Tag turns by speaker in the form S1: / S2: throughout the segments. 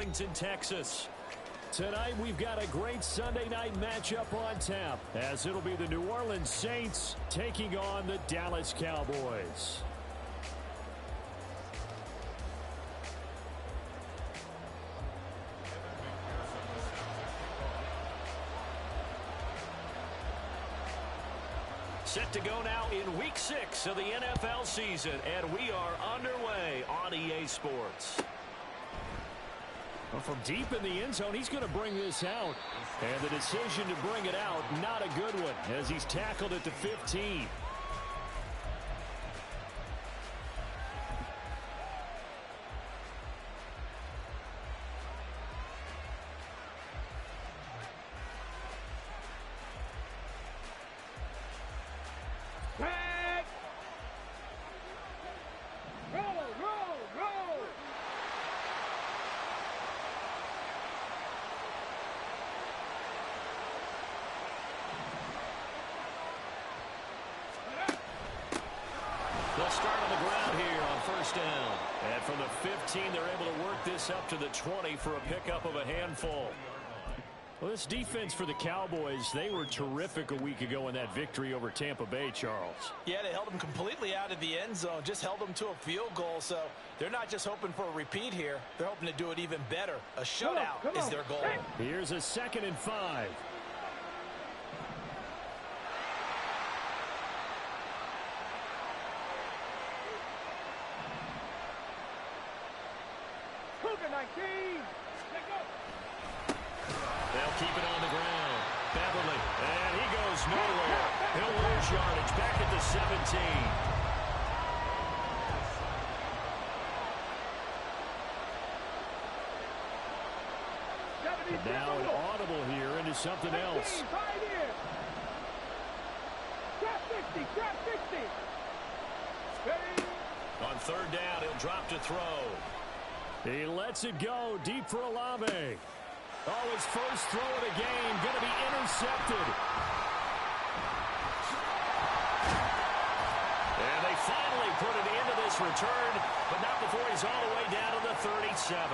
S1: Arlington, Texas. Tonight, we've got a great Sunday night matchup on tap, as it'll be the New Orleans Saints taking on the Dallas Cowboys. Set to go now in Week 6 of the NFL season, and we are underway on EA Sports. Well, from deep in the end zone, he's going to bring this out. And the decision to bring it out, not a good one, as he's tackled at the 15. They'll start on the ground here on first down. And from the 15, they're able to work this up to the 20 for a pickup of a handful. Well, this defense for the Cowboys, they were terrific a week ago in that victory over Tampa Bay, Charles.
S2: Yeah, they held them completely out of the end zone, just held them to a field goal. So they're not just hoping for a repeat here. They're hoping to do it even better. A shutout is their goal.
S1: Here's a 2nd and 5. They'll keep it on the ground. Beverly, and he goes nowhere. He'll lose yardage back at the 17. And now an audible here into something else. On third down, he'll drop to throw. He lets it go deep for Olave. Oh, his first throw of the game going to be intercepted. And they finally put it into this return, but not before he's all the way down to the 37.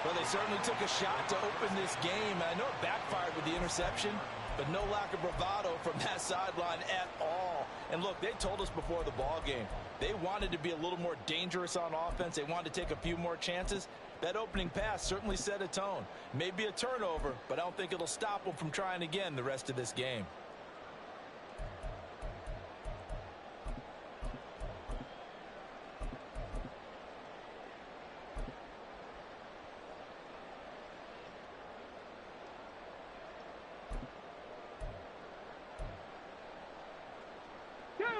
S2: Well, they certainly took a shot to open this game. I know it backfired with the interception, but no lack of bravado from that sideline at all. And look, they told us before the ball game, they wanted to be a little more dangerous on offense. They wanted to take a few more chances. That opening pass certainly set a tone. Maybe a turnover, but I don't think it'll stop them from trying again the rest of this game.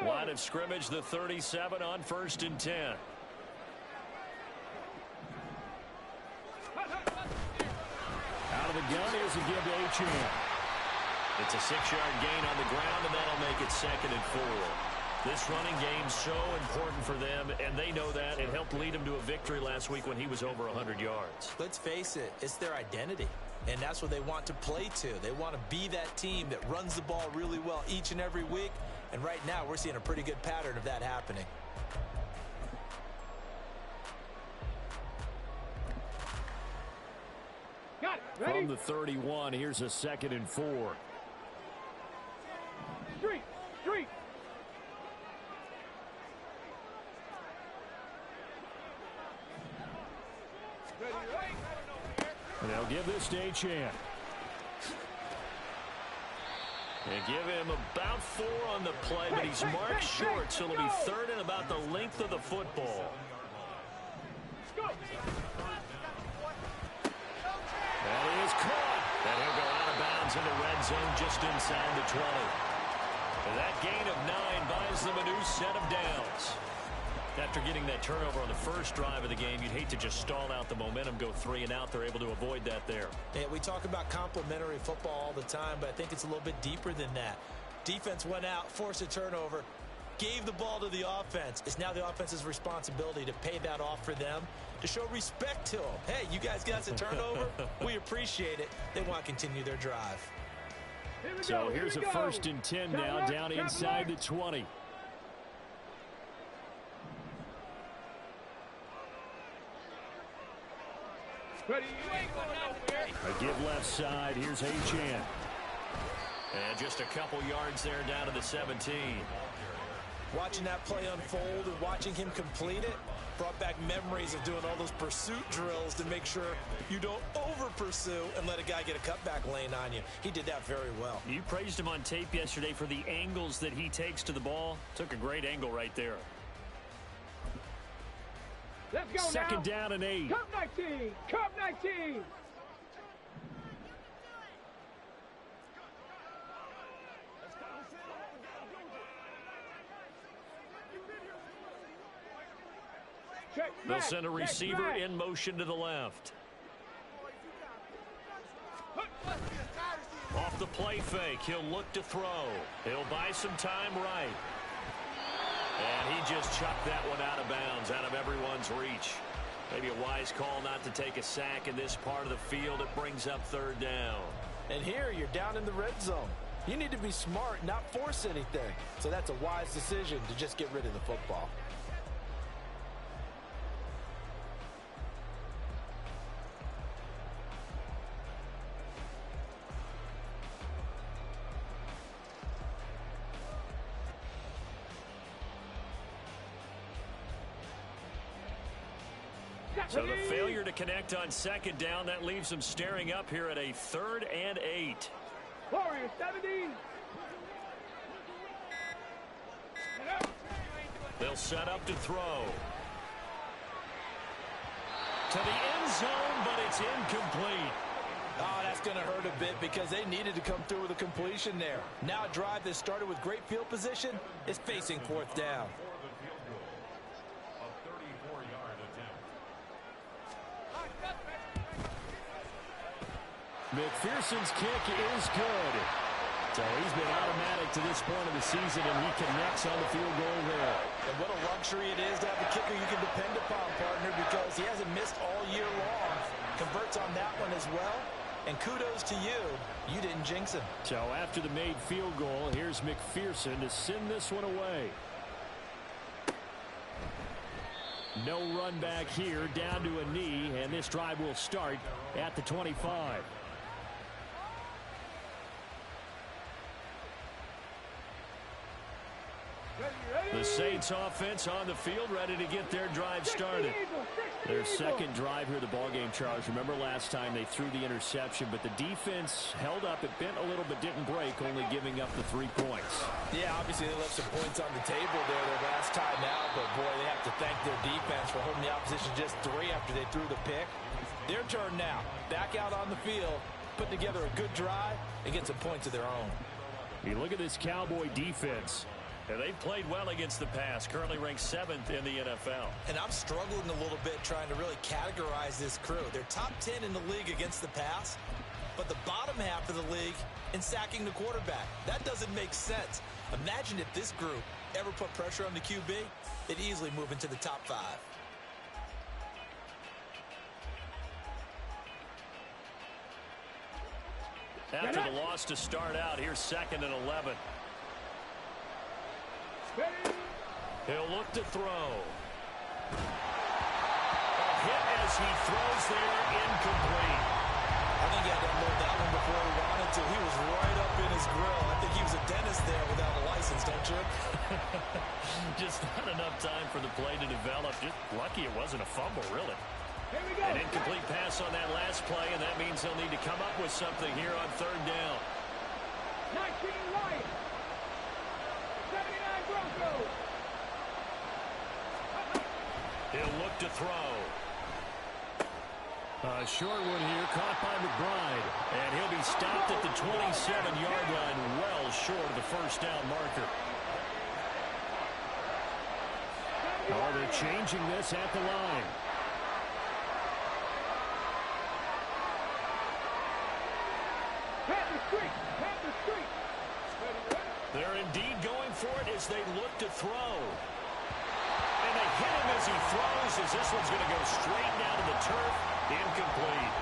S1: Line of scrimmage, the 37 on 1st and 10. Out of the gun, here's a give to Achane. It's a 6-yard gain on the ground, and that'll make it 2nd and 4. This running game's so important for them, and they know that. It helped lead them to a victory last week when he was over 100 yards.
S2: Let's face it, it's their identity, and that's what they want to play to. They want to be that team that runs the ball really well each and every week, and right now we're seeing a pretty good pattern of that happening.
S1: From the 31, here's a 2nd and 4.
S3: Street.
S1: And they'll give this to Achane. They give him about 4 on the play, but he's marked short, so it'll be 3rd and about the length of the football. That is caught. And he'll go out of bounds in the red zone just inside the 20. And that gain of 9 buys them a new set of downs. After getting that turnover on the first drive of the game, you'd hate to just stall out the momentum, go 3 and out. They're able to avoid that there.
S2: Yeah, we talk about complementary football all the time, but I think it's a little bit deeper than that. Defense went out, forced a turnover, gave the ball to the offense. It's now the offense's responsibility to pay that off for them, to show respect to them. Hey, you guys got us a turnover? We appreciate it. They want to continue their drive.
S1: So here's a 1st and 10 now, down inside the 20. A give left side. Here's Achane. And just a couple yards there down to the 17.
S2: Watching that play unfold and watching him complete it brought back memories of doing all those pursuit drills to make sure you don't over-pursue and let a guy get a cutback lane on you. He did that very well.
S1: You praised him on tape yesterday for the angles that he takes to the ball. Took a great angle right there.
S3: Let's go.
S1: Second down and 8.
S3: Cup 19. Cup 19.
S1: They'll send a receiver in motion to the left. Off the play fake, he'll look to throw. He'll buy some time right. And he just chucked that one out of bounds, out of everyone's reach. Maybe a wise call not to take a sack in this part of the field. It brings up third down.
S2: And here you're down in the red zone. You need to be smart, not force anything. So that's a wise decision to just get rid of the football.
S1: So the failure to connect on second down, that leaves them staring up here at a 3rd and 8.
S3: Warriors 17.
S1: They'll set up to throw. To the end zone, but it's incomplete.
S2: Oh, that's going to hurt a bit because they needed to come through with a completion there. Now a drive that started with great field position is facing 4th down.
S1: McPherson's kick is good. So he's been automatic to this point of the season, and he connects on the field goal there.
S2: And what a luxury it is to have a kicker you can depend upon, partner, because he hasn't missed all year long. Converts on that one as well. And kudos to you. You didn't jinx him.
S1: So after the made field goal, here's McPherson to send this one away. No run back here, down to a knee, and this drive will start at the 25. The Saints offense on the field, ready to get their drive started. Their second drive here, the ballgame, Charles. Remember last time they threw the interception, but the defense held up. It bent a little but didn't break, only giving up the 3 points.
S2: Yeah, obviously they left some points on the table there their last time out, but boy, they have to thank their defense for holding the opposition just 3 after they threw the pick. Their turn now. Back out on the field, put together a good drive, and get some points of their own.
S1: You look at this Cowboy defense. And they've played well against the pass, currently ranked 7th in the NFL.
S2: And I'm struggling a little bit trying to really categorize this crew. They're top 10 in the league against the pass, but the bottom half of the league in sacking the quarterback. That doesn't make sense. Imagine if this group ever put pressure on the QB, they'd easily move into the top 5.
S1: After the loss to start out, here's 2nd and 11. He'll look to throw. A hit as he throws there, incomplete.
S2: I think he had to unload that one before he wanted to. He was right up in his grill. I think he was a dentist there without a license, don't you?
S1: Just not enough time for the play to develop. Just lucky it wasn't a fumble, really. An incomplete pass on that last play, and that means they'll need to come up with something here on 3rd down.
S3: 19 Lions. 79 Broncos.
S1: He'll look to throw. A short one here, caught by McBride. And he'll be stopped at the 27-yard line, well short of the 1st down marker. Oh, they're changing this at the line. They're indeed going for it as they look to throw. And they hit him as he throws, as this one's going to go straight down to the turf. Incomplete.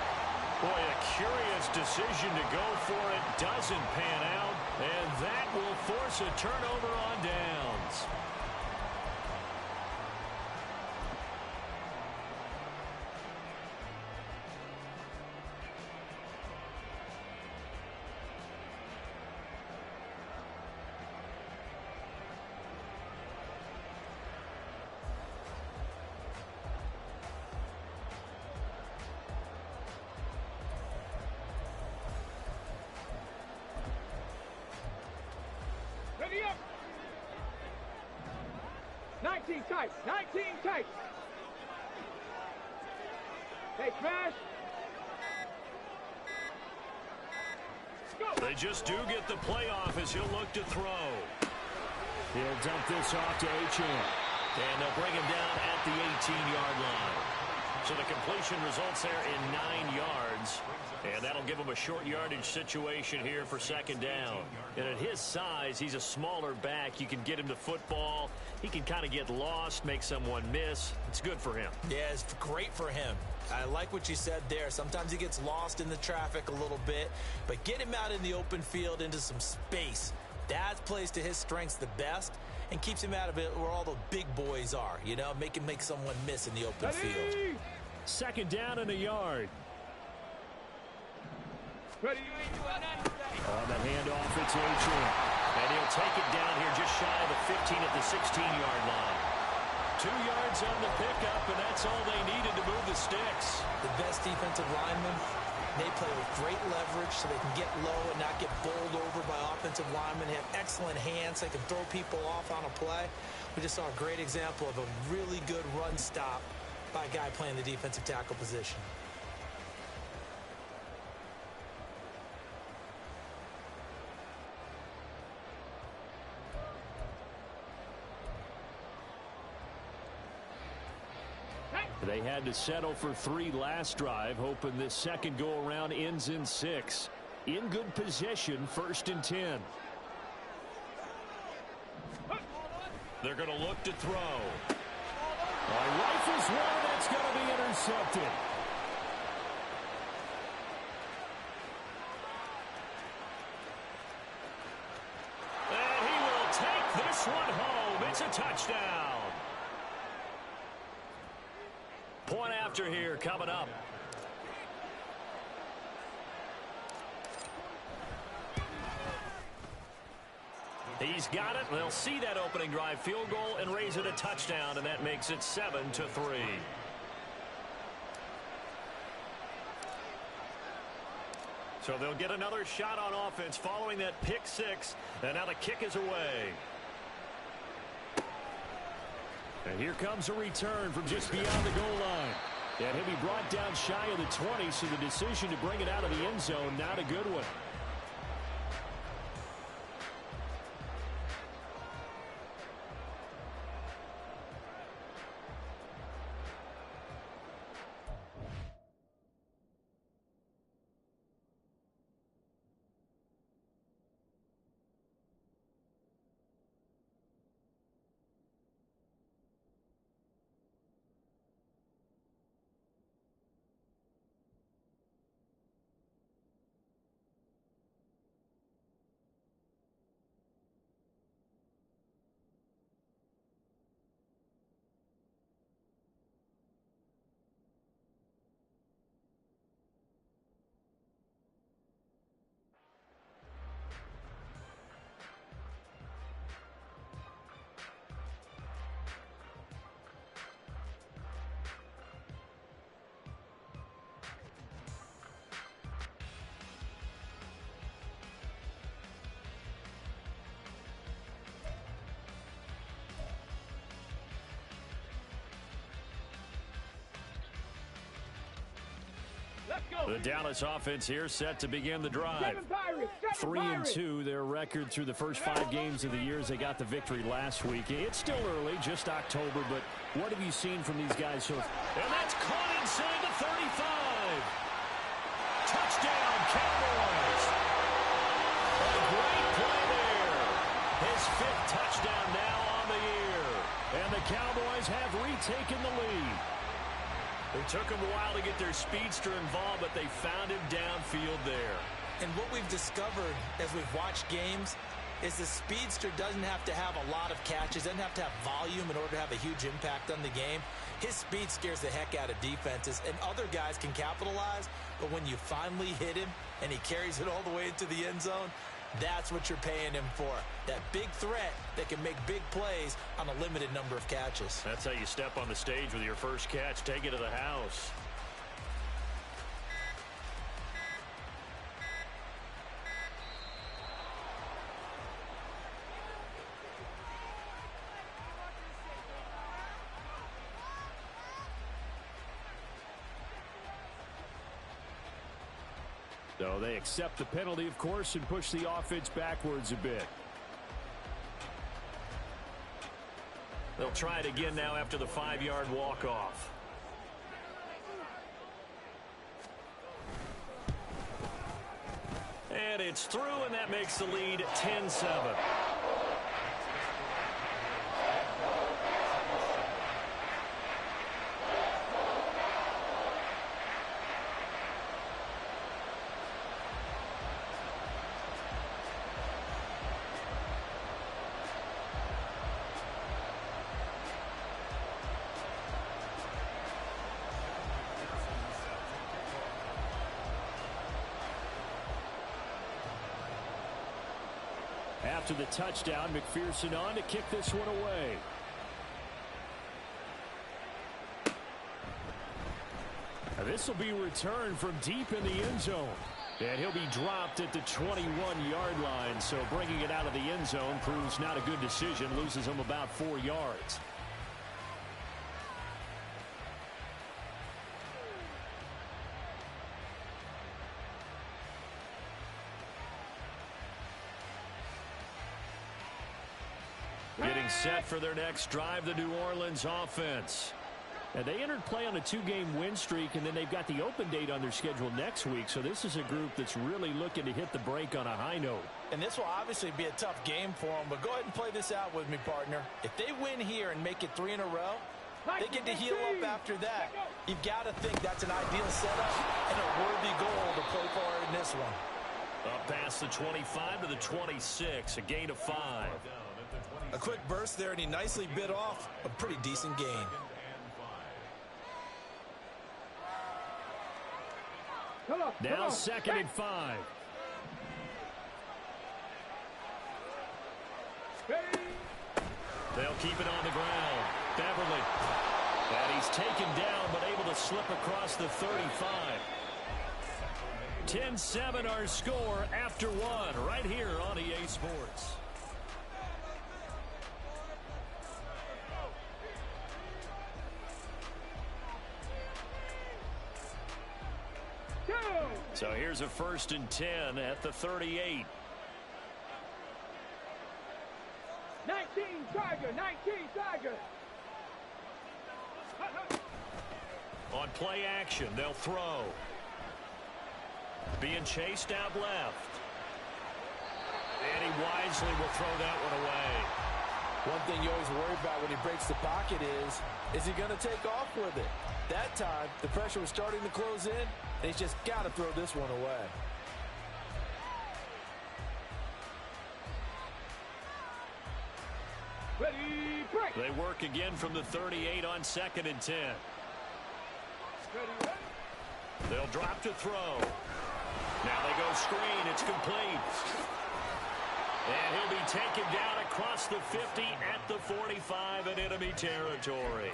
S1: Boy, a curious decision to go for it. Doesn't pan out. And that will force a turnover on downs.
S3: 19 tight. 19 tight. Hey, smash. Go.
S1: They just do get the playoff as he'll look to throw. He'll dump this off to Achane. And they'll bring him down at the 18-yard line. So the completion results there in 9 yards. And that'll give him a short yardage situation here for second down. And at his size, he's a smaller back. You can get him the football. He can kind of get lost, make someone miss. It's good for him.
S2: Yeah, it's great for him. I like what you said there. Sometimes he gets lost in the traffic a little bit. But get him out in the open field into some space. That plays to his strengths the best and keeps him out of it where all the big boys are. You know, make someone miss in the open field.
S1: Second down and a yard.
S3: Ready.
S1: On the handoff, it's Achane. And he'll take it down here just shy of the 15 at the 16-yard line. 2 yards on the pickup, and that's all they needed to move the sticks.
S2: The best defensive linemen, they play with great leverage so they can get low and not get bowled over by offensive linemen. They have excellent hands. They can throw people off on a play. We just saw a great example of a really good run stop by a guy playing the defensive tackle position.
S1: They had to settle for 3 last drive, hoping this second go-around ends in 6. In good position, 1st and 10. They're going to look to throw. Rifles one, that's going to be intercepted. And he will take this one home. It's a touchdown. Point after here coming up. He's got it. They'll see that opening drive field goal and raise it a touchdown, and that makes it 7-3. So they'll get another shot on offense following that pick 6, and now the kick is away. And here comes a return from just beyond the goal line. And he'll be brought down shy of the 20, so the decision to bring it out of the end zone, not a good one. The Dallas offense here set to begin the drive. 3-2, their record through the first 5 games of the year as they got the victory last week. It's still early, just October, but what have you seen from these guys so far? And that's caught inside the 35. Touchdown, Cowboys. A great play there. His 5th touchdown now on the year. And the Cowboys have retaken the lead. It took them a while to get their speedster involved, but they found him downfield there.
S2: And what we've discovered as we've watched games is the speedster doesn't have to have a lot of catches, doesn't have to have volume in order to have a huge impact on the game. His speed scares the heck out of defenses, and other guys can capitalize, but when you finally hit him and he carries it all the way into the end zone, that's what you're paying him for. That big threat that can make big plays on a limited number of catches.
S1: That's how you step on the stage with your first catch. Take it to the house. So they accept the penalty, of course, and push the offense backwards a bit. They'll try it again now after the 5-yard walk-off. And it's through, and that makes the lead 10-7. After the touchdown, McPherson on to kick this one away. This will be returned from deep in the end zone. And he'll be dropped at the 21-yard line. So bringing it out of the end zone proves not a good decision. Loses him about 4 yards. Getting set for their next drive, the New Orleans offense. And they entered play on a 2-game win streak, and then they've got the open date on their schedule next week. So this is a group that's really looking to hit the break on a high note.
S2: And this will obviously be a tough game for them, but go ahead and play this out with me, partner. If they win here and make it 3 in a row, they get to heal up after that. You've got to think that's an ideal setup and a worthy goal to play for in this one.
S1: Up past the 25 to the 26, a gain of 5.
S2: A quick burst there, and he nicely bit off a pretty decent gain.
S1: Now 2nd and 5. They'll keep it on the ground. Beverly. And he's taken down, but able to slip across the 35. 10-7 our score after 1 right here on EA Sports. So here's a 1st and 10 at the 38.
S3: 19 Tiger, 19 Tiger.
S1: On play action, they'll throw. Being chased out left. And he wisely will throw that one away.
S2: One thing you always worry about when he breaks the pocket is he going to take off with it? That time, the pressure was starting to close in, and he's just got to throw this one away.
S3: Ready, break.
S1: They work again from the 38 on 2nd and 10.
S3: Ready,
S1: They'll drop to throw. Now they go screen. It's complete. And he'll be taken down across the 50 at the 45 in enemy territory.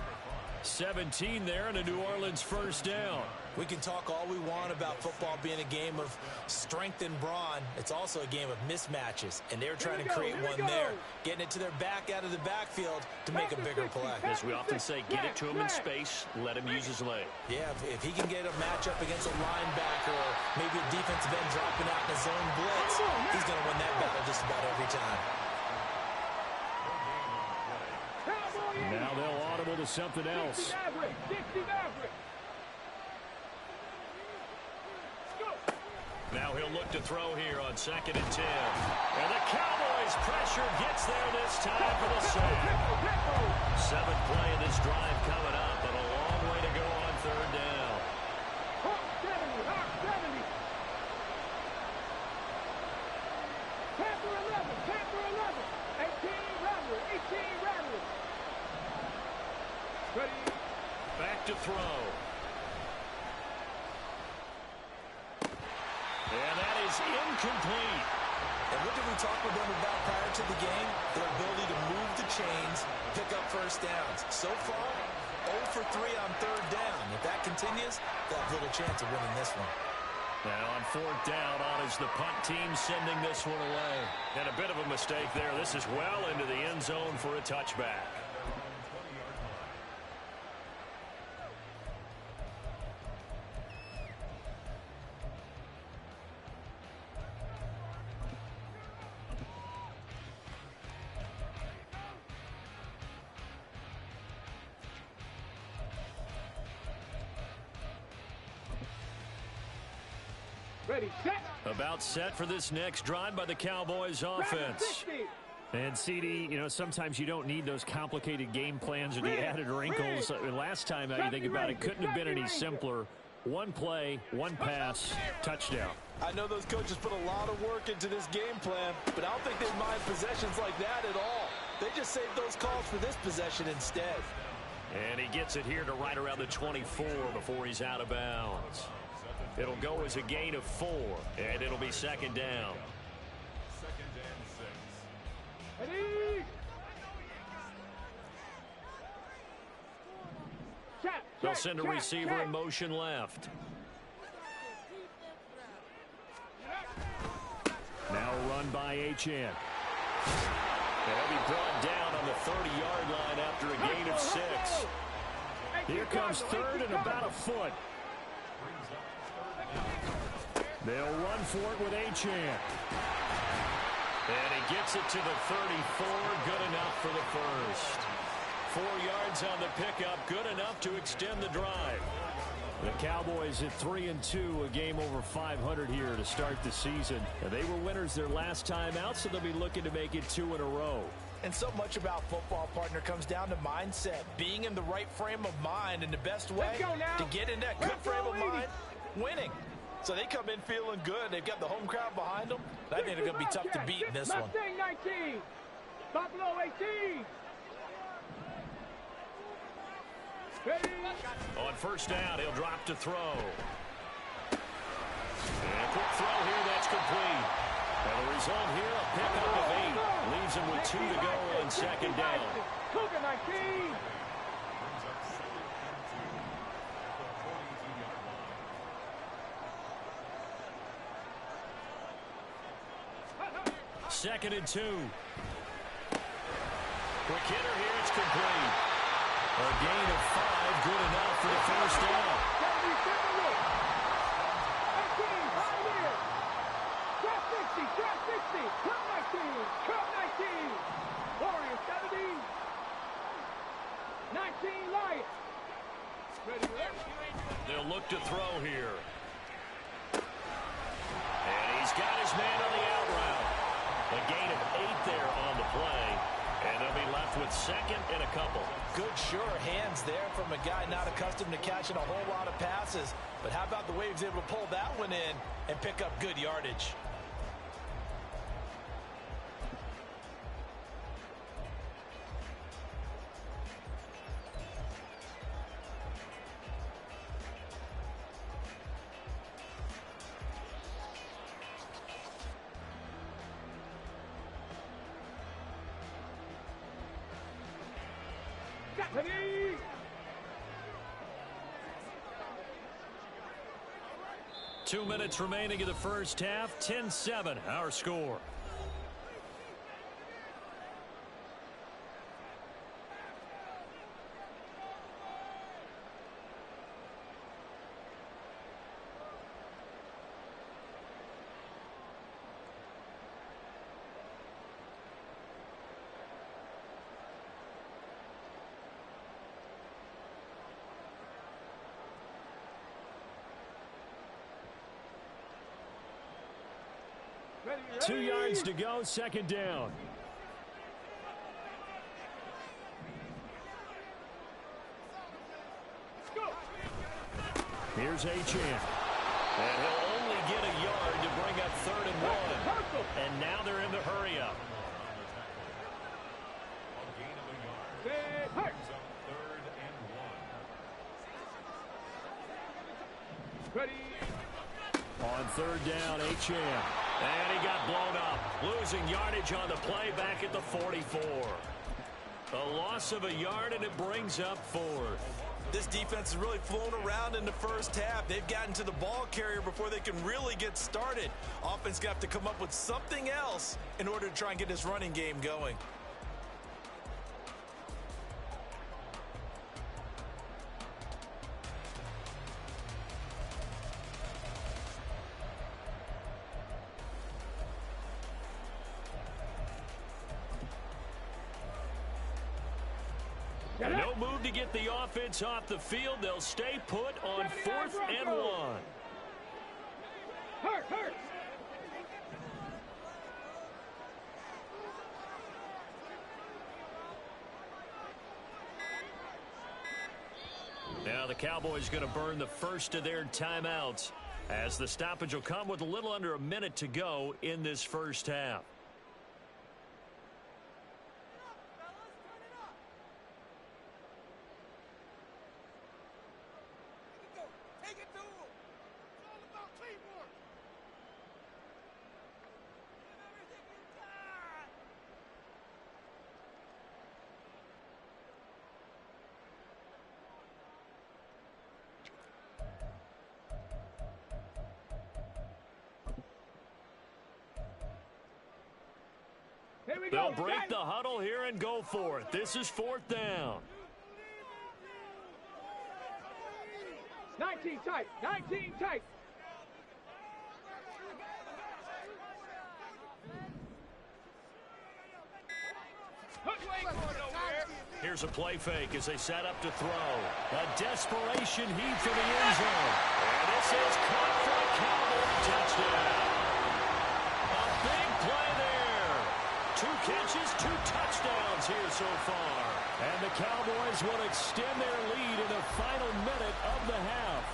S1: 17 there and a New Orleans 1st down.
S2: We can talk all we want about football being a game of strength and brawn. It's also a game of mismatches, and they're trying to create one there, getting it to their back out of the backfield to make a bigger play.
S1: As we often say, get it to him in space, let him use his leg.
S2: Yeah, if he can get a matchup against a linebacker or maybe a defensive end dropping out in a zone blitz, he's going to win that battle just about every time.
S1: Now they'll audible to something else. Now he'll look to throw here on 2nd and 10. And the Cowboys pressure gets there this time for the sack. 7th play of this drive coming up, and a long way to go on 3rd down.
S3: Panther 11, 18 Rattler, 18 Rattler. Ready.
S1: Back to throw. And that is incomplete.
S2: And what did we talk with them about prior to the game? Their ability to move the chains, pick up 1st downs. So far, 0 for 3 on 3rd down. If that continues, they'll have little chance of winning this one.
S1: Now on 4th down, on is the punt team sending this one away. And a bit of a mistake there. This is well into the end zone for a touchback.
S3: Ready, set.
S1: About set for this next drive by the Cowboys offense. And, CD, you know, sometimes you don't need those complicated game plans or the added wrinkles. Last time out, you think about it, couldn't have been any simpler. One play, one pass, touchdown.
S2: I know those coaches put a lot of work into this game plan, but I don't think they mind possessions like that at all. They just saved those calls for this possession instead.
S1: And he gets it here to right around the 24 before he's out of bounds. It'll go as a gain of 4, and it'll be second down.
S3: Ready.
S1: They'll send a receiver in motion left. Now a run by HN. They'll be brought down on the 30-yard line after a gain of 6. Here comes third and about a foot. They'll run for it with HN. And he gets it to the 34. Good enough for the first. 4 yards on the pickup. Good enough to extend the drive. The Cowboys at 3-2, a game over 500 here to start the season. And they were winners their last time out, so they'll be looking to make it 2 in a row.
S2: And so much about football, partner, comes down to mindset. Being in the right frame of mind, and the best way to get in that good frame of mind, winning. So they come in feeling good. They've got the home crowd behind them. I think they're going to be tough to beat in this one.
S3: Mustang 19. Buffalo 18. Ready.
S1: On first down, he'll drop to throw. And a quick throw here, that's complete. And the result here, a pickup of 8. Leaves him with 2 to go on second down.
S3: Cougar 19.
S1: Second and 2. Quick hitter here, it's complete. A gain of 5, good enough for the first down.
S3: 19 Lions. Ready,
S1: they'll look to throw here. And he's got his man on the out route. A gain of 8 there on the play. And they'll be left with second and a couple.
S2: Good, sure hands there from a guy not accustomed to catching a whole lot of passes. But how about the way he was able to pull that one in and pick up good yardage?
S3: Ready.
S1: 2 minutes remaining in the first half. 10-7, our score.
S3: Ready.
S1: 2 yards to go, second down. Here's H.N. And he'll only get a yard to bring up 3rd and 1. And now they're in the hurry up.
S3: Ready.
S1: On 3rd down, H.N. And he got blown up. Losing yardage on the play back at the 44. A loss of a yard, and it brings up 4th.
S2: This defense has really flown around in the first half. They've gotten to the ball carrier before they can really get started. Offense got to come up with something else in order to try and get this running game going.
S1: No move to get the offense off the field. They'll stay put on 4th and 1. Now the Cowboys going to burn the first of their timeouts as the stoppage will come with a little under a minute to go in this first half. They'll break the huddle here and go for it. This is 4th down.
S3: 19 tight. 19 tight.
S1: Here's a play fake as they set up to throw. A desperation heave for the end zone. And this is caught for a Cowboy touchdown. A big play there. 2 catches, 2 touchdowns here so far. And the Cowboys will extend their lead in the final minute of the half.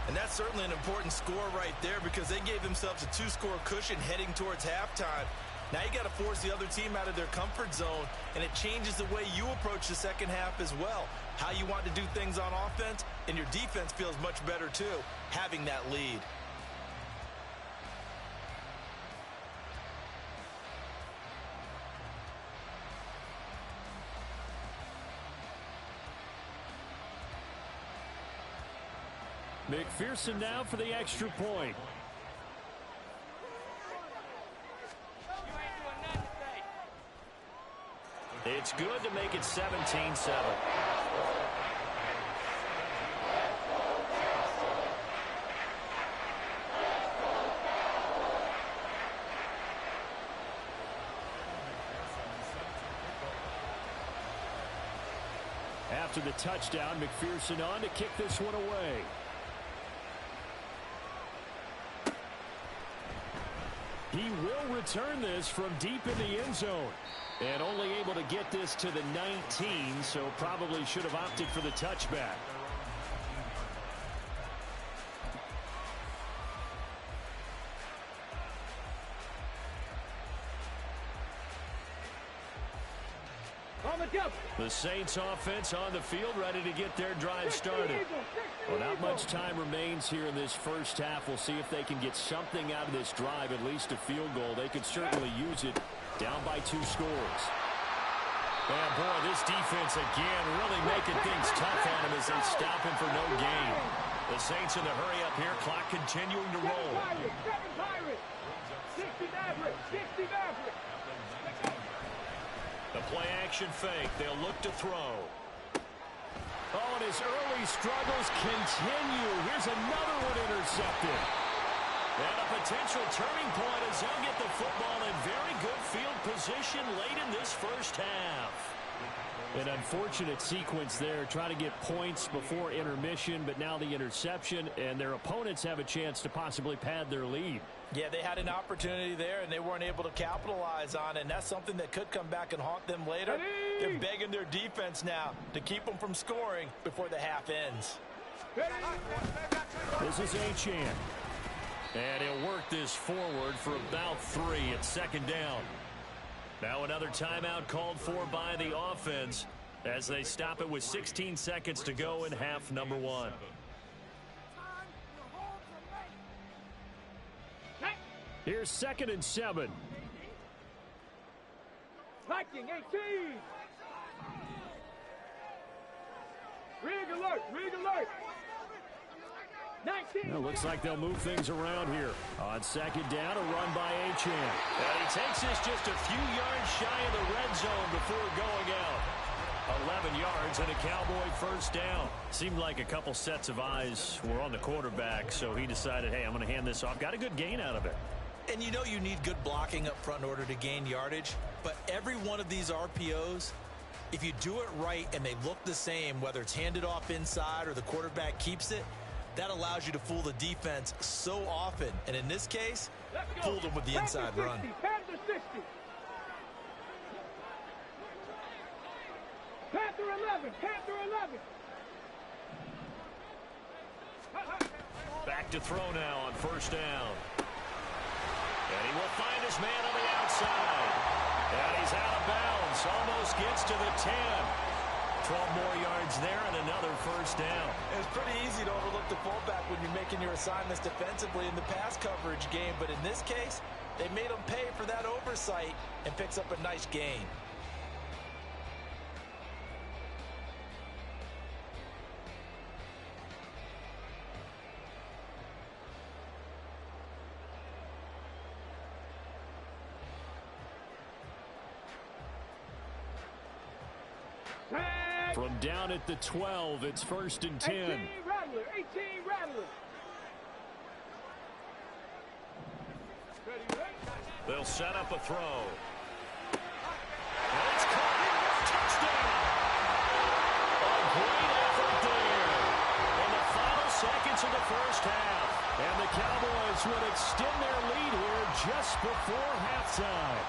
S2: And that's certainly an important score right there because they gave themselves a 2-score cushion heading towards halftime. Now you got to force the other team out of their comfort zone, and it changes the way you approach the second half as well. How you want to do things on offense, and your defense feels much better too, having that lead.
S1: McPherson now for the extra point. It's good to make it 17-7. After the touchdown, McPherson on to kick this one away. He will return this from deep in the end zone. And only able to get this to the 19, so probably should have opted for the touchback. The Saints offense on the field ready to get their drive started. Well, not much time remains here in this first half. We'll see if they can get something out of this drive, at least a field goal. They could certainly use it down by 2 scores. And boy, this defense again really making things tough on him as they stop him for no gain. The Saints in the hurry up here, clock continuing to roll.
S3: 60 Maverick, 60 Maverick.
S1: The play action fake. They'll look to throw. Oh, and his early struggles continue. Here's another one intercepted. And a potential turning point as he'll get the football in very good field position late in this first half. An unfortunate sequence there, trying to get points before intermission, but now the interception, and their opponents have a chance to possibly pad their lead.
S2: Yeah, they had an opportunity there, and they weren't able to capitalize on it, and that's something that could come back and haunt them later. They're begging their defense now to keep them from scoring before the half ends.
S1: This is Achane. And he'll work this forward for about 3 at 2nd down. Now another timeout called for by the offense as they stop it with 16 seconds to go in half number 1. Here's 2nd and 7.
S3: Viking 18. Rig alert, rig alert. 19.
S1: It looks like they'll move things around here. On 2nd down, a run by Achane. And he takes this just a few yards shy of the red zone before going out. 11 yards and a Cowboy first down. Seemed like a couple sets of eyes were on the quarterback, so he decided, hey, I'm going to hand this off. Got a good gain out of it.
S2: And you know you need good blocking up front in order to gain yardage, but every one of these RPOs, if you do it right and they look the same, whether it's handed off inside or the quarterback keeps it, that allows you to fool the defense so often. And in this case, fooled them with the inside run.
S3: Panther 60. Panther 11. Panther 11.
S1: Back to throw now on first down. And he will find his man on the outside. And he's out of bounds. Almost gets to the 10. 12 more yards there and another first down.
S2: It's pretty easy to overlook the fullback when you're making your assignments defensively in the pass coverage game. But in this case, they made him pay for that oversight and picks up a nice gain.
S1: From down at the 12, it's first and 10.
S3: 18 Rattler, 18 Rattler.
S1: They'll set up a throw. And it's caught. Touchdown! A great effort there. In the final seconds of the first half. And the Cowboys would extend their lead here just before halftime.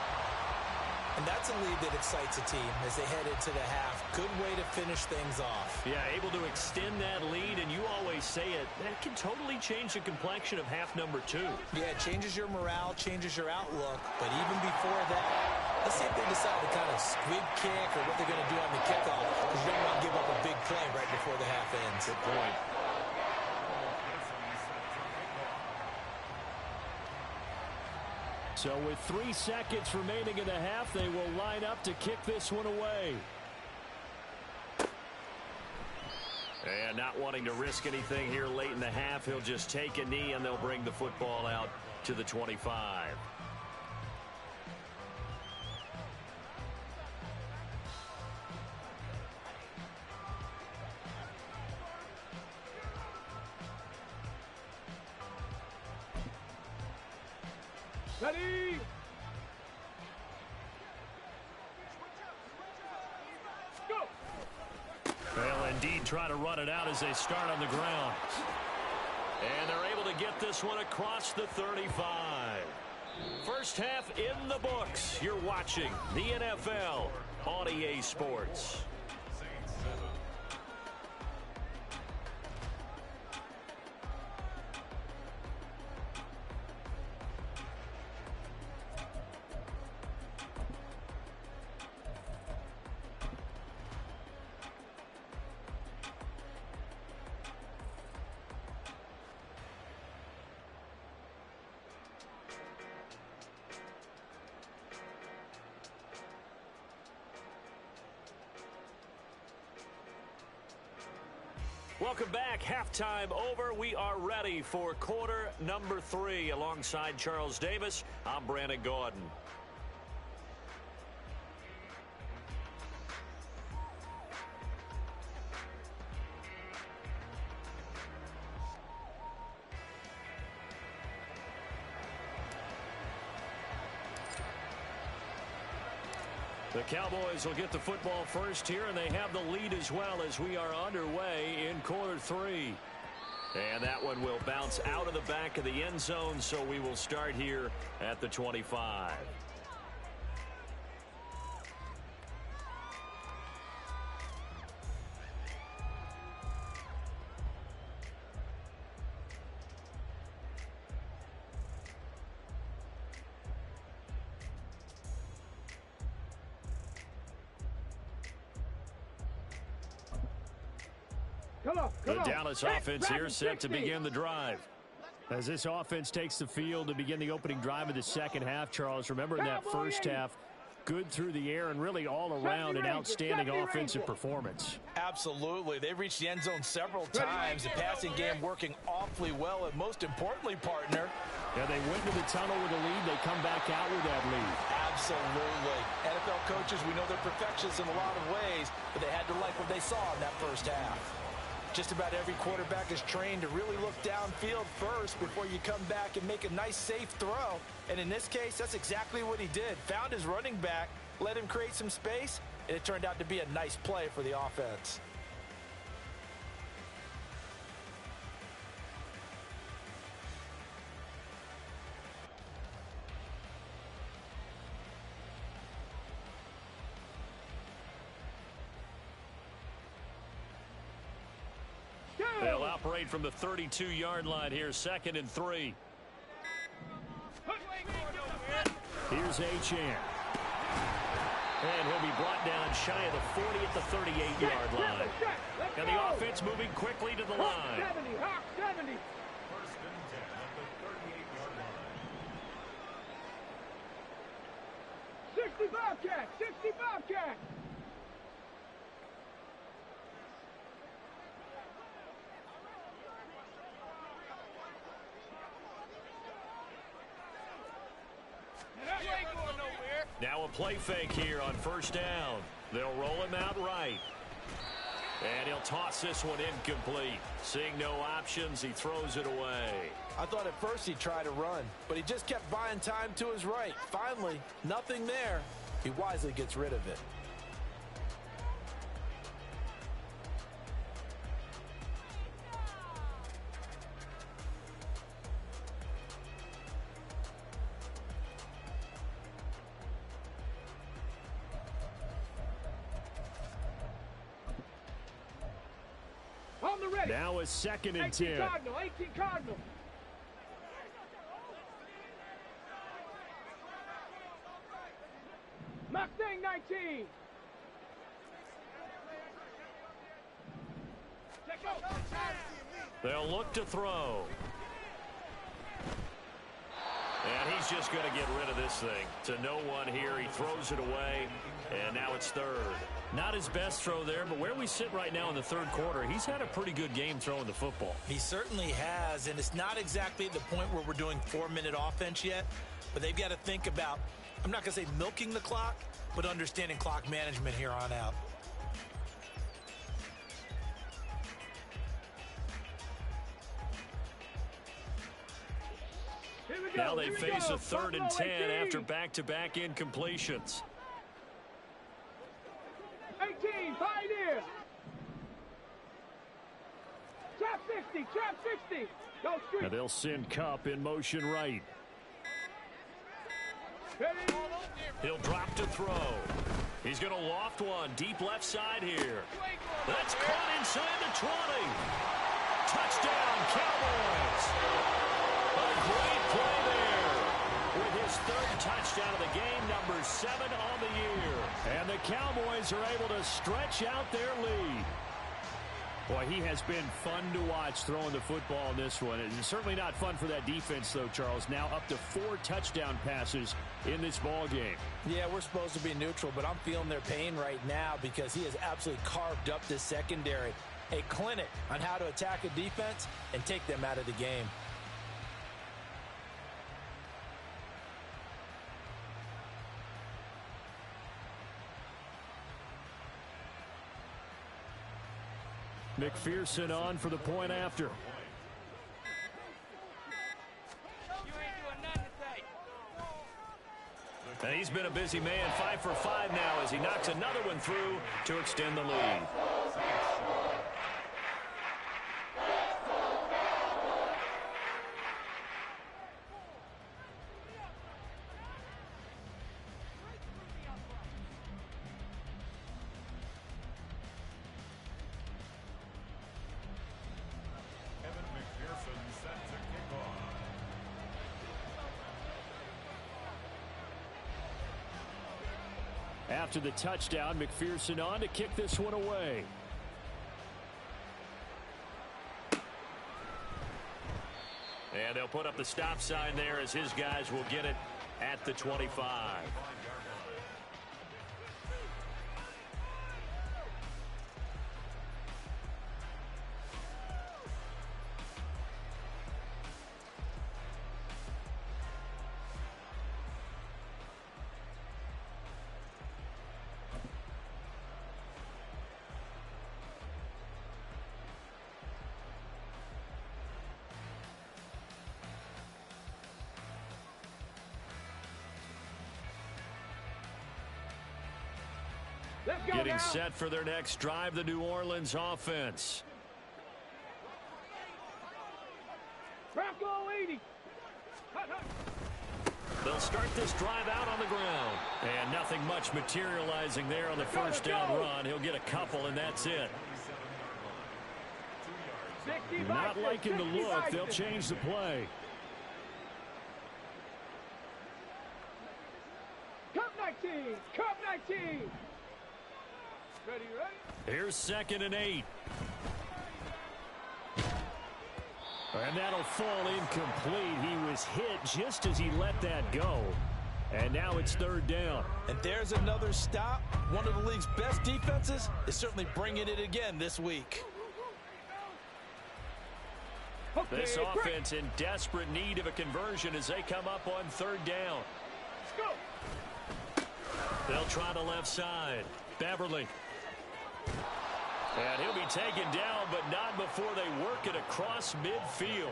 S2: And that's a lead that excites a team as they head into the half. Good way to finish things off.
S1: Yeah, able to extend that lead, and you always say it, that can totally change the complexion of half number 2.
S2: Yeah, it changes your morale, changes your outlook. But even before that, let's see if they decide to kind of squib kick or what they're going to do on the kickoff, because you don't want to give up a big play right before the half ends.
S1: Good point. So with 3 seconds remaining in the half, they will line up to kick this one away. And not wanting to risk anything here late in the half, he'll just take a knee and they'll bring the football out to the 25.
S3: Ready? Go!
S1: They'll indeed try to run it out as they start on the ground. And they're able to get this one across the 35. First half in the books. You're watching the NFL on EA Sports. Welcome back. Halftime over. We are ready for quarter number 3. Alongside Charles Davis, I'm Brandon Gordon. The Cowboys will get the football first here, and they have the lead as well as we are underway in quarter 3. And that one will bounce out of the back of the end zone, so we will start here at the 25. The Dallas offense here set to begin the drive. As this offense takes the field to begin the opening drive of the second half, Charles, remember in that first half, good through the air and really all around an outstanding offensive performance.
S2: Absolutely. They've reached the end zone several times. The passing game working awfully well, and most importantly, partner.
S1: Yeah, they went to the tunnel with a lead. They come back out with that lead.
S2: Absolutely. NFL coaches, we know they're perfectionists in a lot of ways, but they had to like what they saw in that first half. Just about every quarterback is trained to really look downfield first before you come back and make a nice, safe throw. And in this case, that's exactly what he did. Found his running back, let him create some space, and it turned out to be a nice play for the offense.
S1: They'll operate from the 32-yard line here, 2nd and 3. Here's Achane. And he'll be brought down shy of the 40 at the 38-yard line. And the offense moving quickly to the line.
S3: 70, Hawk 70.
S4: First and 10 at the 38-yard line.
S3: 60 Bobcat, 60 Bobcat.
S1: Now a play fake here on 1st down. They'll roll him out right. And he'll toss this one incomplete. Seeing no options, he throws it away.
S2: I thought at first he'd try to run, but he just kept buying time to his right. Finally, nothing there. He wisely gets rid of it.
S3: On the ready.
S1: Now a 2nd and
S3: 18
S1: 10.
S3: Cardinal, 18 Cardinal. Mustang 19.
S1: They'll look to throw. And he's just going to get rid of this thing. To no one here. He throws it away. And now it's 3rd. Not his best throw there, but where we sit right now in the 3rd quarter, he's had a pretty good game throwing the football.
S2: He certainly has, and it's not exactly the point where we're doing 4-minute offense yet, but they've got to think about, I'm not going to say milking the clock, but understanding clock management here on out.
S3: Here we go.
S1: Now they
S3: here we
S1: face
S3: go.
S1: a 3rd and
S3: Buffalo
S1: 10
S3: 18.
S1: after back-to-back incompletions.
S3: 18, Pioneer. Trap 60, trap 60. Go street.
S1: And they'll send Cup in motion right.
S3: Ready?
S1: He'll drop to throw. He's going to loft one deep left side here. That's caught inside the 20. Touchdown, Cowboys. A great play there. With his 3rd touchdown of the game, number 7 on the year. And the Cowboys are able to stretch out their lead. Boy, he has been fun to watch throwing the football in this one. It's certainly not fun for that defense, though, Charles. Now up to 4 touchdown passes in this ball game.
S2: Yeah, we're supposed to be neutral, but I'm feeling their pain right now because he has absolutely carved up this secondary. A clinic on how to attack a defense and take them out of the game.
S1: McPherson on for the point after. And he's been a busy man, 5 for 5 now as he knocks another one through to extend the lead. After the touchdown, McPherson on to kick this one away. And they'll put up the stop sign there as his guys will get it at the 25. Getting set for their next drive, the New Orleans offense.
S3: Bronco 80.
S1: They'll start this drive out on the ground. And nothing much materializing there on the first down run. He'll get a couple, and that's it.
S3: 6
S1: Not liking the look. They'll change the play.
S3: Cup 19. Cup 19. Ready.
S1: Here's 2nd and 8. And that'll fall incomplete. He was hit just as he let that go. And now it's 3rd down.
S2: And there's another stop. One of the league's best defenses is certainly bringing it again this week.
S3: Okay,
S1: This
S3: quick.
S1: offense in desperate need of a conversion as they come up on 3rd down.
S3: Let's go.
S1: They'll try the left side. Beverly. And he'll be taken down, but not before they work it across midfield.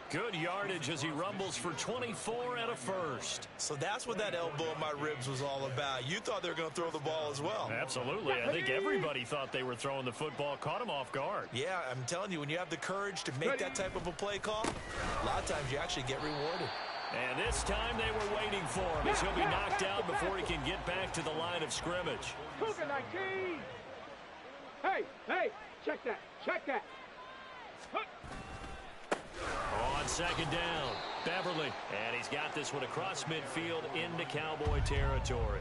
S1: Good yardage as he rumbles for 24 and a first.
S2: So that's what that elbow in my ribs was all about. You thought they were going to throw the ball as well.
S1: Absolutely. I think everybody thought they were throwing the football, caught him off guard.
S2: Yeah, I'm telling you, when you have the courage to make that type of a play call, a lot of times you actually get rewarded.
S1: And this time they were waiting for him as he'll be knocked out before he can get back to the line of scrimmage.
S3: Cougar 19. Hey, check that.
S1: On 2nd down, Beverly. And he's got this one across midfield into Cowboy territory.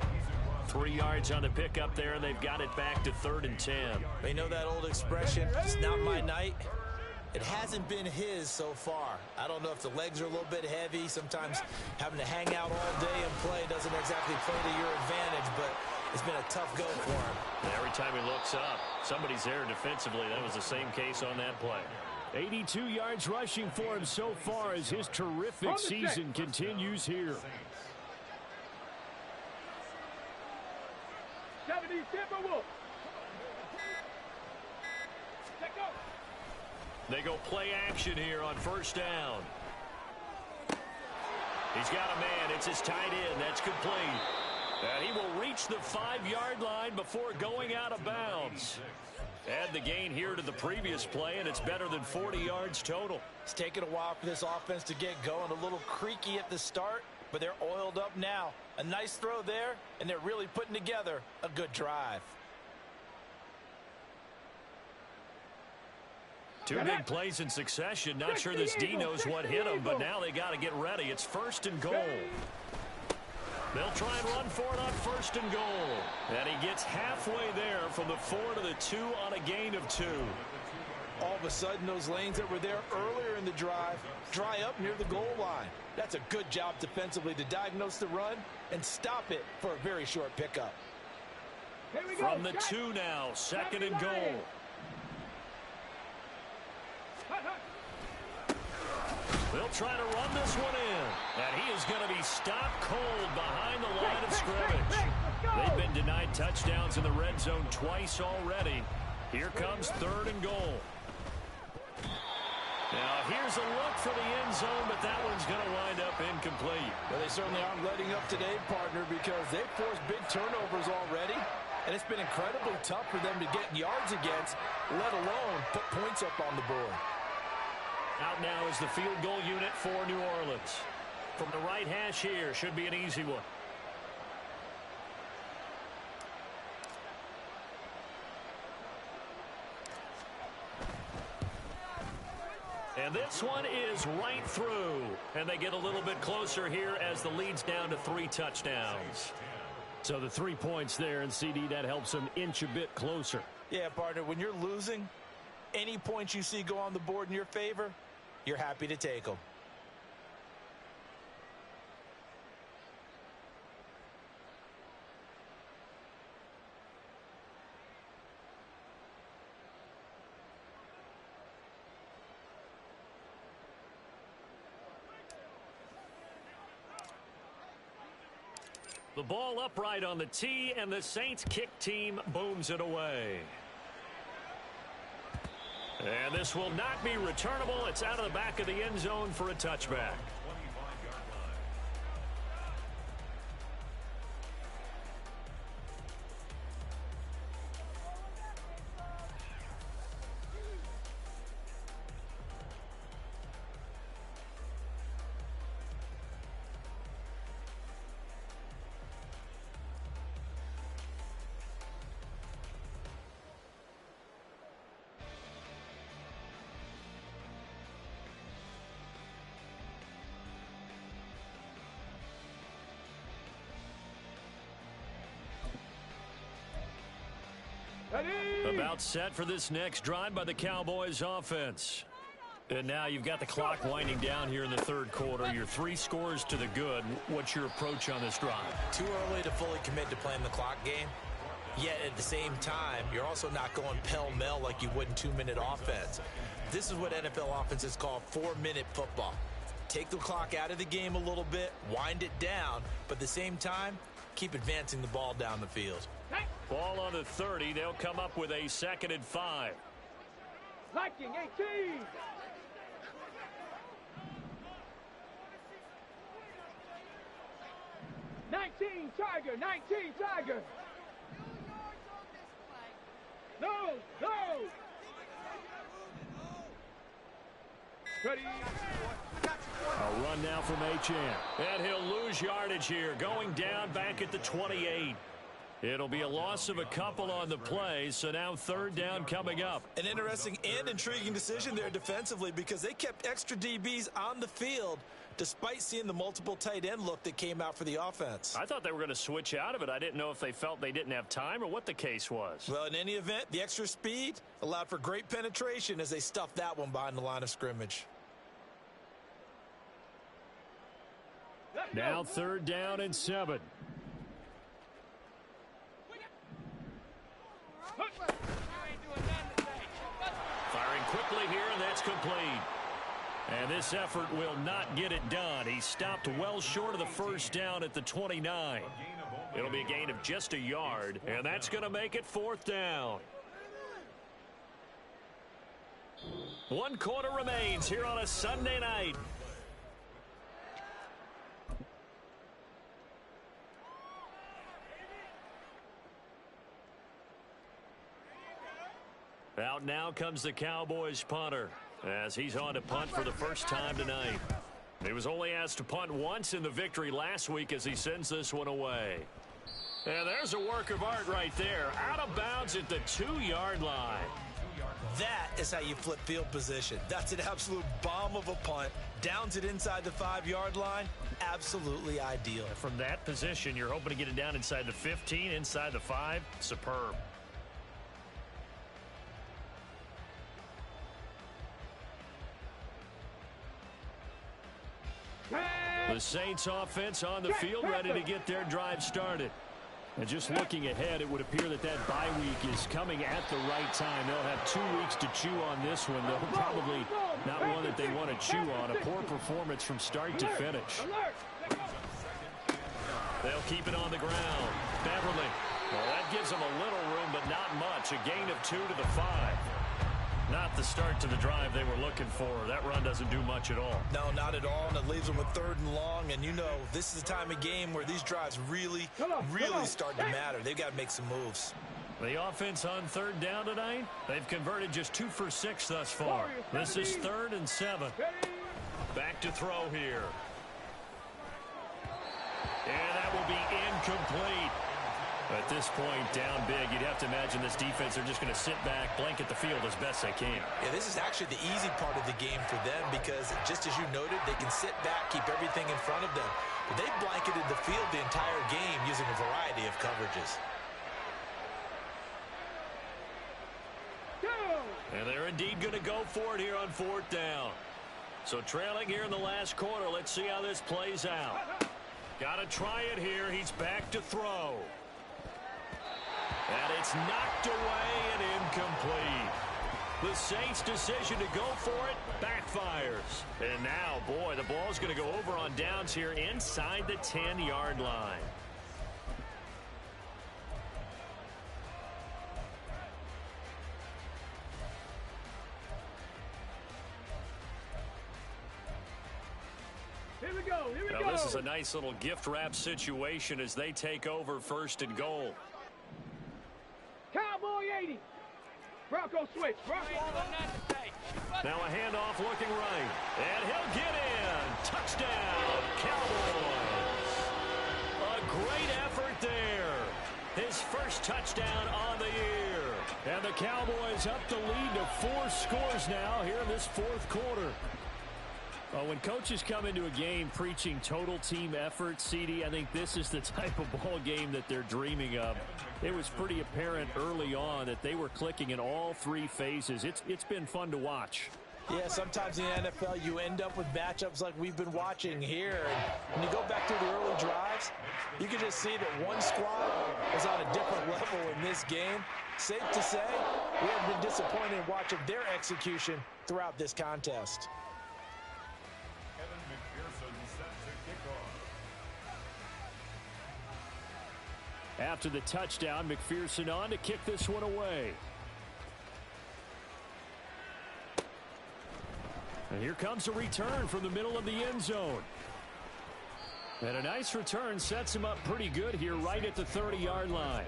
S1: 3 yards on the pickup there, and they've got it back to 3rd and 10.
S2: You know that old expression, it's not my night? It hasn't been his so far. I don't know if the legs are a little bit heavy. Sometimes having to hang out all day and play doesn't exactly play to your advantage, but it's been a tough go for him.
S1: Every time he looks up, somebody's there defensively. That was the same case on that play. 82 yards rushing for him so far as his terrific season continues here.
S3: 70 Timberwolves. Check go.
S1: They go play action here on 1st down. He's got a man. It's his tight end. That's complete. And he will reach the 5-yard line before going out of bounds. Add the gain here to the previous play, and it's better than 40 yards total.
S2: It's taken a while for this offense to get going. A little creaky at the start, but they're oiled up now. A nice throw there, and they're really putting together a good drive.
S1: 2 big plays in succession. Not sure this D knows what hit him, but now they got to get ready. It's 1st and goal. They'll try and run for it on 1st and goal. And he gets halfway there from the 4 to the 2 on a gain of 2.
S2: All of a sudden, those lanes that were there earlier in the drive dry up near the goal line. That's a good job defensively to diagnose the run and stop it for a very short pickup.
S3: Here we go.
S1: From the 2 now, 2nd and goal. They'll try to run this one in. And he is going to be stopped cold behind the line of scrimmage. They've been denied touchdowns in the red zone twice already. Here comes 3rd and goal. Now, here's a look for the end zone, but that one's going to wind up incomplete.
S2: Well, they certainly aren't letting up today, partner, because they've forced big turnovers already, and it's been incredibly tough for them to get yards against, let alone put points up on the board.
S1: Out now is the field goal unit for New Orleans. From the right hash here, should be an easy one. And this one is right through. And they get a little bit closer here as the lead's down to 3 touchdowns. So the 3 points there, and CD, that helps them inch a bit closer.
S2: Yeah, partner, when you're losing, any points you see go on the board in your favor, you're happy to take them.
S1: The ball upright on the tee, and the Saints kick team booms it away. And this will not be returnable. It's out of the back of the end zone for a touchback. About set for this next drive by the Cowboys offense. And now you've got the clock winding down here in the third quarter. Your 3 scores to the good. What's your approach on this drive?
S2: Too early to fully commit to playing the clock game. Yet at the same time, you're also not going pell-mell like you would in 2-minute offense. This is what NFL offenses call 4-minute football. Take the clock out of the game a little bit, wind it down, but at the same time, keep advancing the ball down the field.
S1: Ball on the 30. They'll come up with a 2nd and 5.
S3: Liking 18. Tiger, 19, Tiger. No. Ready.
S1: A run now from Achane. And he'll lose yardage here, going down back at the 28. It'll be a loss of a couple on the play, so now 3rd down coming up.
S2: An interesting and intriguing decision there defensively because they kept extra DBs on the field despite seeing the multiple tight end look that came out for the offense.
S1: I thought they were going to switch out of it. I didn't know if they felt they didn't have time or what the case was.
S2: Well, in any event, the extra speed allowed for great penetration as they stuffed that one behind the line of scrimmage.
S1: Now 3rd down and 7. Firing quickly here, and that's complete. And this effort will not get it done. He stopped well short of the 1st down at the 29. It'll be a gain of just a yard, and that's going to make it 4th down. 1 quarter remains here on a Sunday night. Out now comes the Cowboys punter as he's on to punt for the first time tonight. He was only asked to punt once in the victory last week as he sends this one away. And there's a work of art right there. Out of bounds at the 2-yard line.
S2: That is how you flip field position. That's an absolute bomb of a punt. Downs it inside the 5-yard line. Absolutely ideal.
S1: From that position, you're hoping to get it down inside the 15, inside the 5. Superb. The Saints offense on the field ready to get their drive started. And just looking ahead, it would appear that bye week is coming at the right time. They'll have 2 weeks to chew on this one, though probably not one that they want to chew on. A poor performance from start to finish. They'll keep it on the ground. Beverly. Well, that gives them a little room, but not much. A gain of 2 to the 5. Not the start to the drive they were looking for. That run doesn't do much at all.
S2: No, not at all, and it leaves them with 3rd and long. And you know, this is the time of game where these drives really start to matter. They've got to make some moves.
S1: The offense on 3rd down tonight, they've converted just 2 for 6 thus far. This is 3rd and 7. Back to throw here. And that will be incomplete. At this point, down big, you'd have to imagine this defense are just going to sit back, blanket the field as best they can.
S2: Yeah, this is actually the easy part of the game for them because, just as you noted, they can sit back, keep everything in front of them. But they've blanketed the field the entire game using a variety of coverages.
S1: And they're indeed going to go for it here on 4th down. So trailing here in the last quarter, let's see how this plays out. Got to try it here. He's back to throw. And it's knocked away and incomplete. The Saints' decision to go for it backfires. And now, boy, the ball's going to go over on downs here inside the 10-yard line.
S3: Here we go.
S1: Now, this is a nice little gift wrap situation as they take over 1st and goal.
S3: Cowboy 80. Bronco switch.
S1: Now a handoff looking right. And he'll get in. Touchdown, Cowboys. A great effort there. His first touchdown on the year. And the Cowboys up the lead to 4 scores now here in this 4th quarter. When coaches come into a game preaching total team effort, CD, I think this is the type of ball game that they're dreaming of. It was pretty apparent early on that they were clicking in all three phases. It's been fun to watch.
S2: Yeah, sometimes in the NFL you end up with matchups like we've been watching here. And when you go back to the early drives, you can just see that one squad is on a different level in this game. Safe to say, we have been disappointed in watching their execution throughout this contest.
S1: After the touchdown, McPherson on to kick this one away. And here comes a return from the middle of the end zone. And a nice return sets him up pretty good here right at the 30-yard line.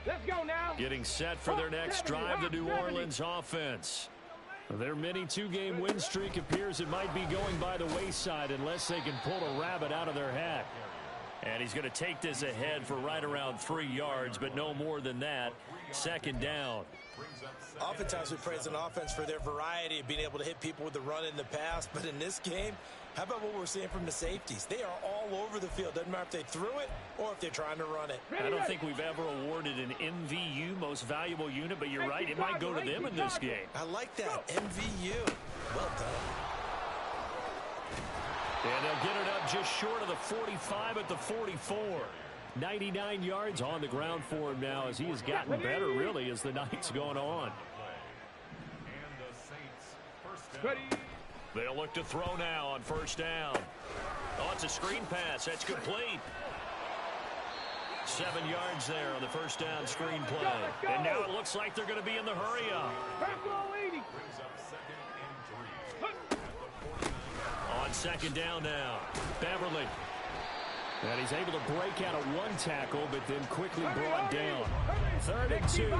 S3: Let's go now.
S1: Getting set for their next drive, the New Orleans offense. Their mini two-game win streak appears it might be going by the wayside unless they can pull a rabbit out of their hat. And he's going to take this ahead for right around 3 yards, but no more than that. Second down.
S2: Oftentimes we praise an offense for their variety of being able to hit people with the run in the past, but in this game, how about what we're seeing from the safeties? They are all over the field. Doesn't matter if they threw it or if they're trying to run it.
S1: I don't think we've ever awarded an MVU, most valuable unit, but you're right, it might go to them in this game.
S2: I like that, MVU. Well done.
S1: And they'll get it up just short of the 45 at the 44. 99 yards on the ground for him now as he has gotten better, really, as the night's gone on. They'll look to throw now on first down. Oh, it's a screen pass. That's complete. 7 yards there on the first down screen play. And now it looks like they're going to be in the hurry-up. On second down now, Beverly. And he's able to break out of one tackle, but then quickly brought down. 3rd and 2.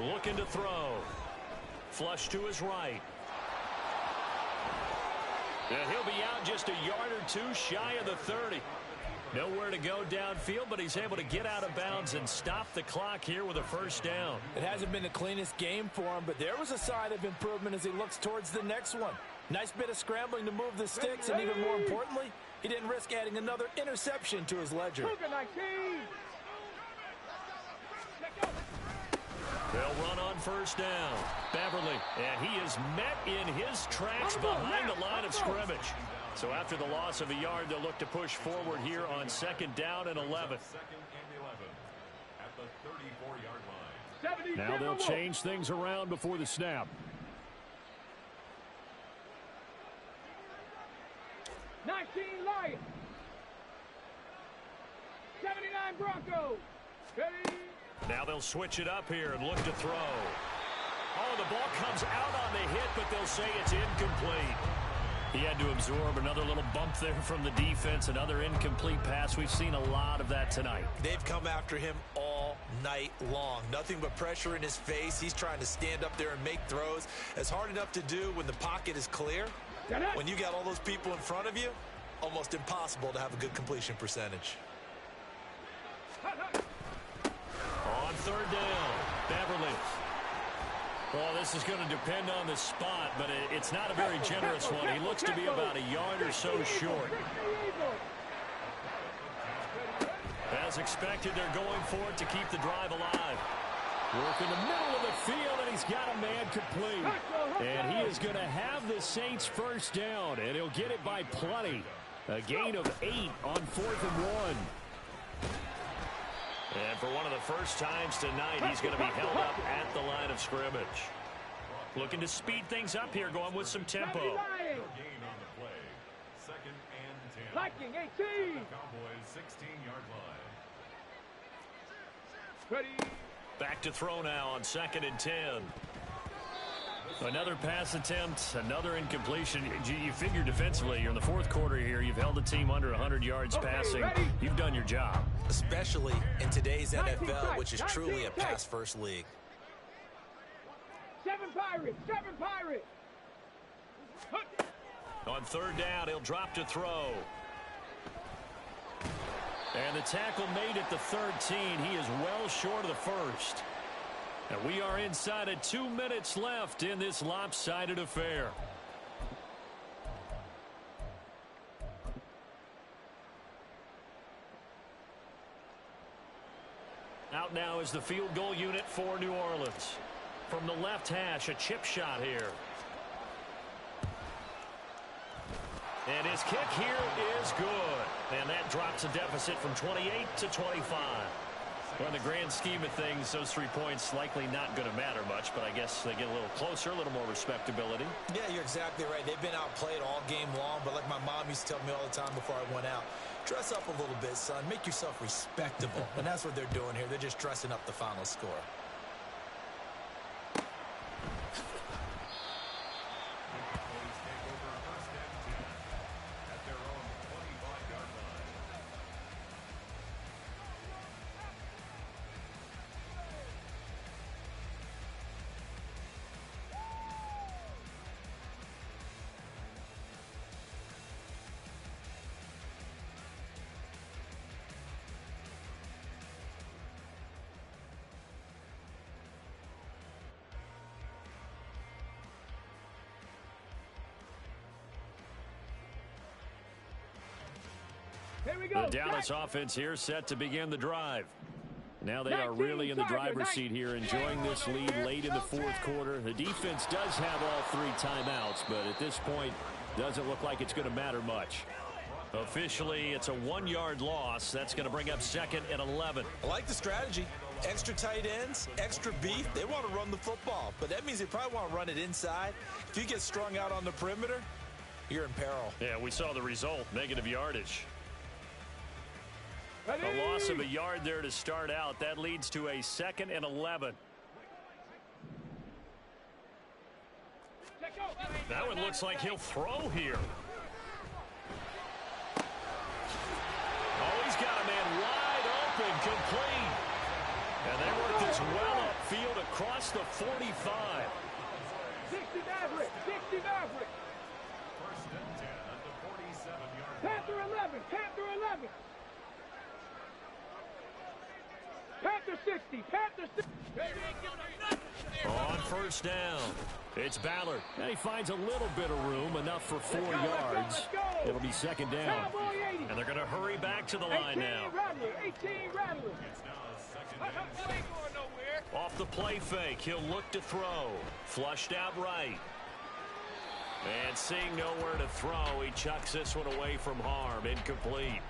S1: Looking to throw. Flush to his right. And he'll be out just a yard or two shy of the 30. Nowhere to go downfield, but he's able to get out of bounds and stop the clock here with a first down.
S2: It hasn't been the cleanest game for him, but there was a sign of improvement as he looks towards the next one. Nice bit of scrambling to move the sticks, and even more importantly, he didn't risk adding another interception to his ledger.
S1: They'll run on first down. Beverly, and he is met in his tracks behind the line of scrimmage. So after the loss of a yard, they'll look to push forward here on second down and 11. Now they'll change things around before the snap.
S3: 19 Lions. 79 Broncos. Ready?
S1: Now they'll switch it up here and look to throw. Oh, the ball comes out on the hit, but they'll say it's incomplete. He had to absorb another little bump there from the defense, another incomplete pass. We've seen a lot of that tonight.
S2: They've come after him all night long. Nothing but pressure in his face. He's trying to stand up there and make throws. It's hard enough to do when the pocket is clear. When you got all those people in front of you, almost impossible to have a good completion percentage.
S1: On third down, Beverly. Well, this is going to depend on the spot, but it's not a very generous one. He looks to be about a yard or so short. As expected, they're going for it to keep the drive alive. Work in the middle of the field, and he's got a man complete. And he is going to have the Saints first down, and he'll get it by plenty. A gain of 8 on 4th and 1. And for one of the first times tonight, he's going to be held up at the line of scrimmage. Looking to speed things up here, going with some tempo.
S3: Viking 18.
S4: Cowboys 16-yard line.
S3: Ready?
S1: Back to throw now on 2nd and 10. Another pass attempt, another incompletion. You figure defensively, you're in the 4th quarter here. You've held the team under 100 yards passing. You've done your job.
S2: Especially in today's NFL, which is truly a pass-first league.
S3: Seven Pirates. Seven Pirates.
S1: On third down, he'll drop to throw. And the tackle made at the 13. He is well short of the first. And we are inside of 2 minutes left in this lopsided affair. Out now is the field goal unit for New Orleans. From the left hash, a chip shot here. And his kick here is good. And that drops a deficit from 28 to 25. Well, in the grand scheme of things, those 3 points likely not going to matter much, but I guess they get a little closer, a little more respectability.
S2: Yeah, you're exactly right. They've been outplayed all game long, but like my mom used to tell me all the time before I went out, dress up a little bit, son. Make yourself respectable. And that's what they're doing here. They're just dressing up the final score.
S3: Here we go.
S1: The Dallas offense here set to begin the drive. Now they are really in the driver's seat here, enjoying this lead late in the fourth quarter. The defense does have all 3 timeouts, but at this point, doesn't look like it's going to matter much. Officially, it's a 1-yard loss. That's going to bring up 2nd and 11.
S2: I like the strategy. Extra tight ends, extra beef. They want to run the football, but that means they probably want to run it inside. If you get strung out on the perimeter, you're in peril.
S1: Yeah, we saw the result, negative yardage. A loss of a yard there to start out. That leads to a 2nd and 11. That one looks like he'll throw here. Oh, he's got a man wide open, complete. And they work this well upfield across the 45.
S3: 60 Maverick. 60 Maverick.
S4: First and 10 at the 47-yard line.
S3: Panther 11. Panther 11. Panther 60. Panther 60.
S1: On first down, it's Ballard. And he finds a little bit of room, enough for 4 yards. It'll be 2nd down. And they're going to hurry back to the line now.
S3: 18 Rattler.
S4: It's now a 2nd and 8.
S1: Off the play fake, he'll look to throw. Flushed out right. And seeing nowhere to throw, he chucks this one away from harm. Incomplete.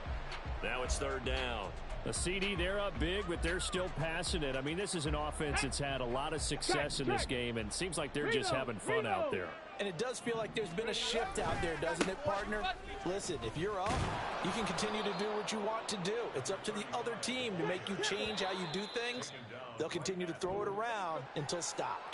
S1: Now it's 3rd down. The CD, they're up big, but they're still passing it. I mean, this is an offense that's had a lot of success in this game, and seems like they're just having fun out there.
S2: And it does feel like there's been a shift out there, doesn't it, partner? Listen, if you're up, you can continue to do what you want to do. It's up to the other team to make you change how you do things. They'll continue to throw it around until stopped.